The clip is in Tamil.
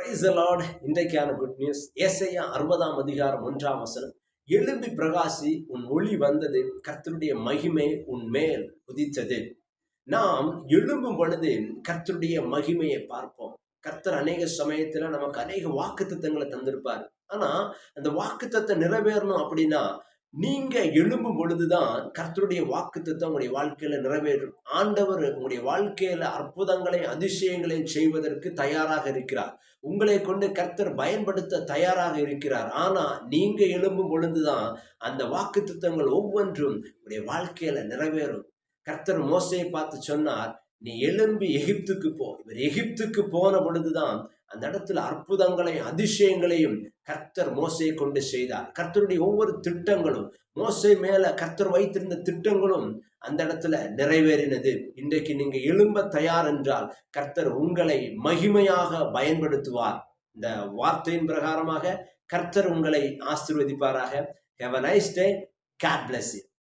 Praise the Lord. இன்றைக்கான குட் நியூஸ் ஏசாயா 60ஆம் அதிகாரம் 1ஆம் வசனம். எழும்பி பிரகாசி, உன் ஒளி வந்தது, கர்த்தருடைய மகிமை உன் மேல் உதித்தது. நாம் எழும்பும் பொழுது கர்த்தருடைய மகிமையை பார்ப்போம். கர்த்தர் அநேக சமயத்துல நமக்கு அநேக வாக்குத்தத்தங்களை தந்திருப்பார். ஆனா அந்த வாக்குத்தத்தம் நிறைவேறணும் அப்படின்னா நீங்க எழும்பும் பொழுதுதான் கர்த்தருடைய வாக்குத்தத்தம் உங்களுடைய வாழ்க்கையில நிறைவேறும். ஆண்டவர் உங்களுடைய வாழ்க்கையில அற்புதங்களையும் அதிசயங்களையும் செய்வதற்கு தயாராக இருக்கிறார். உங்களை கொண்டு கர்த்தர் பயன்படுத்த தயாராக இருக்கிறார். ஆனா நீங்க எழும்பும் பொழுதுதான் அந்த வாக்குத்தத்தங்கள் ஒவ்வொன்றும் உங்களுடைய வாழ்க்கையில நிறைவேறும். கர்த்தர் மோசேயை பார்த்து சொன்னார், நீ எழும்பி எகிப்துக்கு போ. இவர் எகிப்துக்கு போன பொழுதுதான் அந்த இடத்துல அற்புதங்களையும் அதிசயங்களையும் கர்த்தர் மோசையை கொண்டு செய்தார். கர்த்தருடைய ஒவ்வொரு திட்டங்களும், மோசே மேல கர்த்தர் வைத்திருந்த திட்டங்களும் அந்த இடத்துல நிறைவேறினது. இன்றைக்கு நீங்க எழும்ப தயார் என்றால் கர்த்தர் உங்களை மகிமையாக பயன்படுத்துவார். இந்த வார்த்தையின் பிரகாரமாக கர்த்தர் உங்களை ஆசீர்வதிப்பாராக. Have a nice day. God bless you.